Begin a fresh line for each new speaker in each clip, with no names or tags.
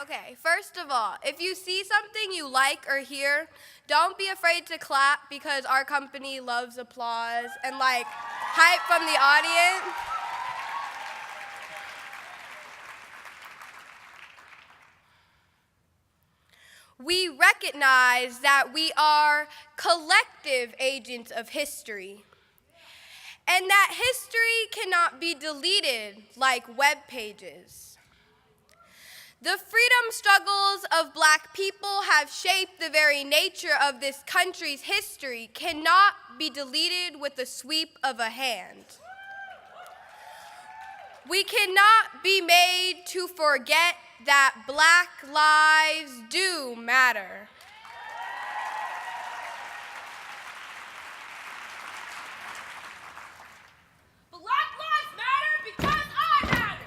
Okay, first of all, if you see something you like or hear, don't be afraid to clap because our company loves applause and hype from the audience. We recognize that we are collective agents of history, and that history cannot be deleted like web pages. The freedom struggles of Black people have shaped the very nature of this country's history, cannot be deleted with the sweep of a hand. We cannot be made to forget that Black lives do matter.
Black lives matter because I matter.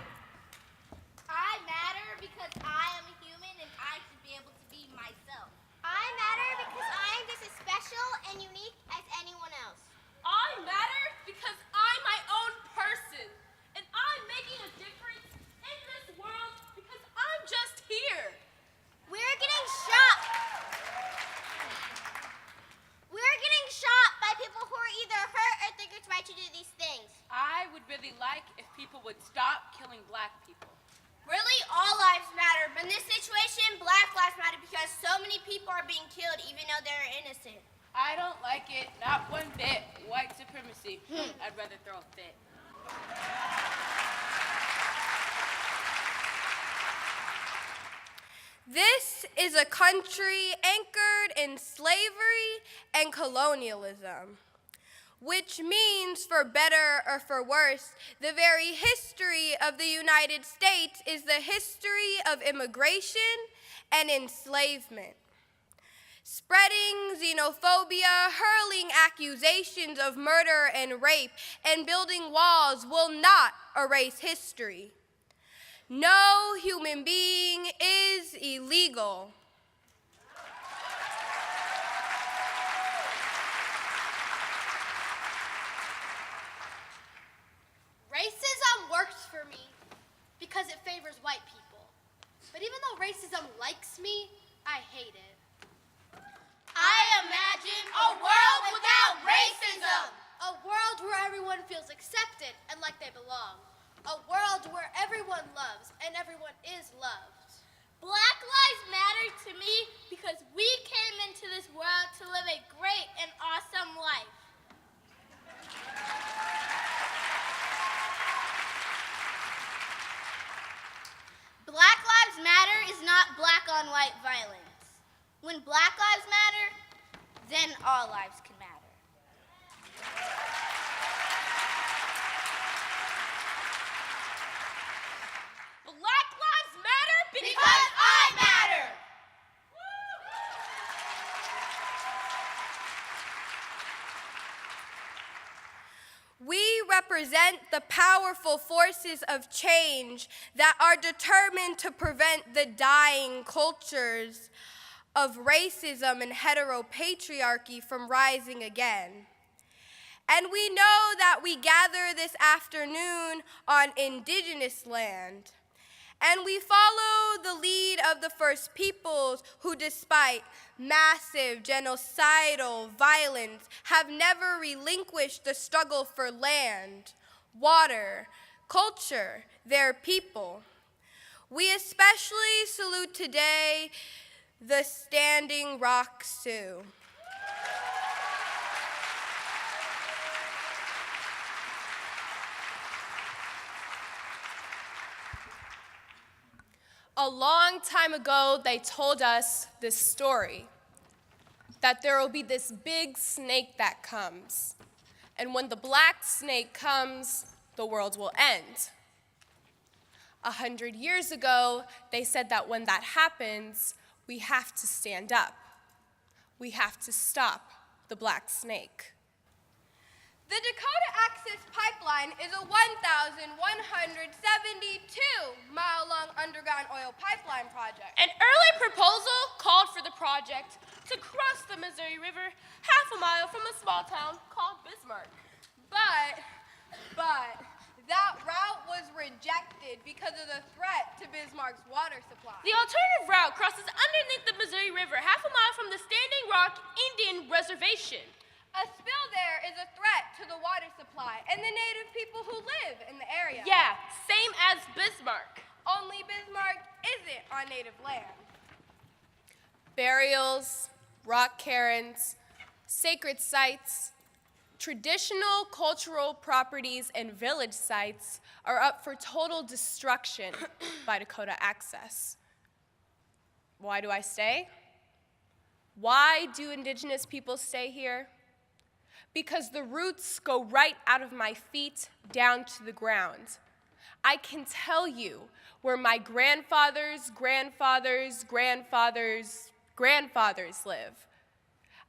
I matter because I am a human and I should be able to be myself.
I matter because I am just as special and unique as anyone else.
I matter because I'm my own person, and I'm making a difference in this world because I'm just here.
We're getting shot. We're getting shot by people who are either hurt or think it's right to do these things.
I would really like if people would stop killing Black people.
Really, all lives matter, but in this situation, Black lives matter because so many people are being killed even though they're innocent.
I don't like it, not one bit. White supremacy. I'd rather throw a fit.
This is a country anchored in slavery and colonialism, which means, for better or for worse, the very history of the United States is the history of immigration and enslavement. Spreading xenophobia, hurling accusations of murder and rape, and building walls will not erase history. No human being is illegal.
Racism works for me because it favors white people. But even though racism likes me, I hate it.
I imagine a world without racism.
A world where everyone feels accepted and like they belong. A world where everyone loves and everyone is loved.
Black lives matter to me because we came into this world to live a great and awesome life. Black lives matter is not black on white violence. When Black lives matter, then all lives can matter.
Black lives matter
Because I matter!
We represent the powerful forces of change that are determined to prevent the dying cultures of racism and heteropatriarchy from rising again. And we know that we gather this afternoon on indigenous land. And we follow the lead of the First Peoples who, despite massive genocidal violence, have never relinquished the struggle for land, water, culture, their people. We especially salute today the Standing Rock Sioux.
A long time ago, they told us this story, that there will be this big snake that comes, and when the black snake comes, the world will end. 100 years ago, they said that when that happens, we have to stand up. We have to stop the black snake.
The Dakota Access Pipeline is a 1,172-mile-long underground oil pipeline project.
An early proposal called for the project to cross the Missouri River half a mile from a small town called Bismarck.
But that route was rejected because of the threat to Bismarck's water supply.
The alternative route crosses underneath the Missouri River, half a mile from the Standing Rock Indian Reservation.
A spill there is a threat to the water supply and the native people who live in the area.
Yeah, same as Bismarck.
Only Bismarck isn't on native land.
Burials, rock cairns, sacred sites, traditional cultural properties, and village sites are up for total destruction by Dakota Access. Why do I stay? Why do indigenous people stay here? Because the roots go right out of my feet down to the ground. I can tell you where my grandfathers' grandfathers' grandfathers' grandfathers live.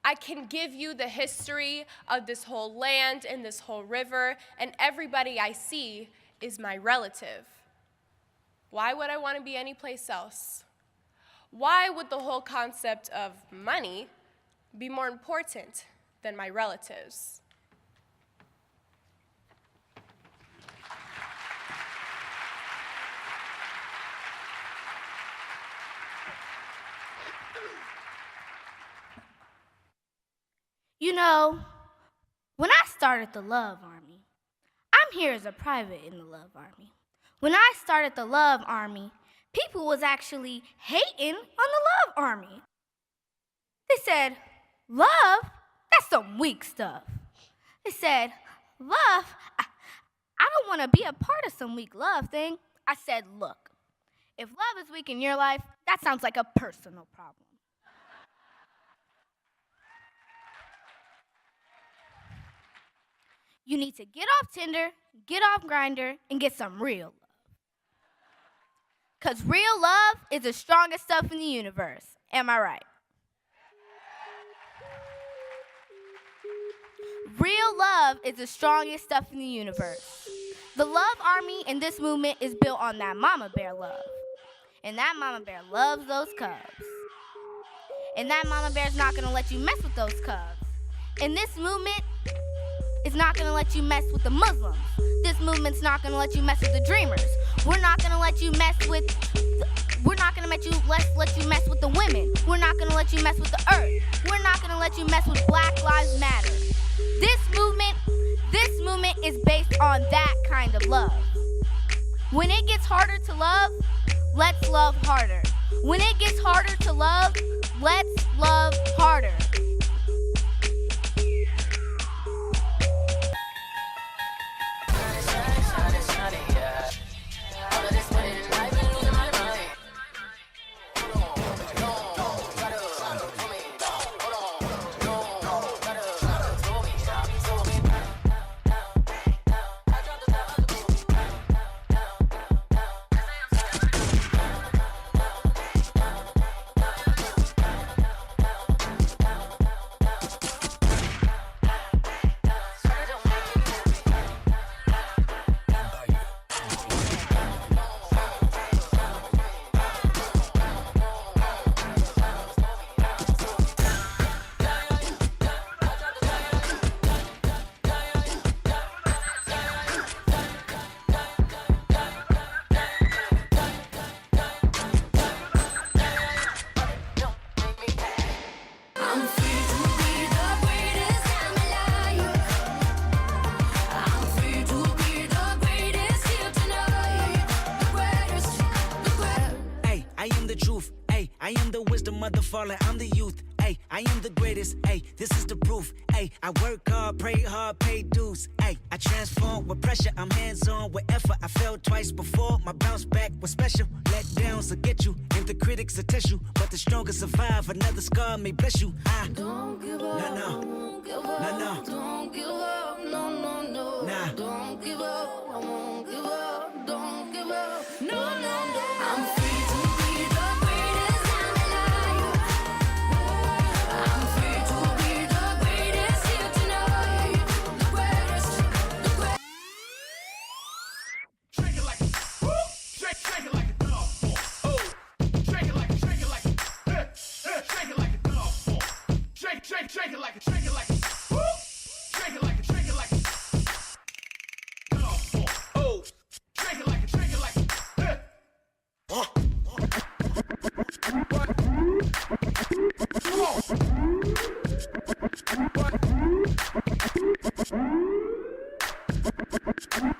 I can give you the history of this whole land and this whole river, and everybody I see is my relative. Why would I want to be anyplace else? Why would the whole concept of money be more important than my relatives?
You know, when I started the Love Army, I'm here as a private in the Love Army. When I started the Love Army, people was actually hating on the Love Army. They said, love? That's some weak stuff. They said, love? I don't want to be a part of some weak love thing. I said, look, if love is weak in your life, that sounds like a personal problem. You need to get off Tinder, get off Grindr, and get some real love. Because real love is the strongest stuff in the universe. Am I right? Real love is the strongest stuff in the universe. The Love Army in this movement is built on that mama bear love. And that mama bear loves those cubs. And that mama bear's not going to let you mess with those cubs. And this movement is not going to let you mess with the Muslims. This movement's not going to let you mess with the dreamers. We're not going to let you mess with let you mess with the women. We're not going to let you mess with the earth. We're not going to let you mess with Black Lives Matter. This movement is based on that kind of love. When it gets harder to love, let's love harder. When it gets harder to love, let's love harder.
I am the wisdom of the fallen, I'm the youth, ayy, I am the greatest, ayy, this is the proof, ayy, I work hard, pray hard, pay dues, ayy, I transform with pressure, I'm hands-on with effort, I fell twice before, my bounce back was special, let downs will get you, and the critics will test you, but the strongest survive, another scar may bless you, I don't give up, don't give up, don't give up, nah, don't give up, I won't give up, don't give up, I'm free.
Shake it like a, woo! Shake it like a, dog. Oh, it.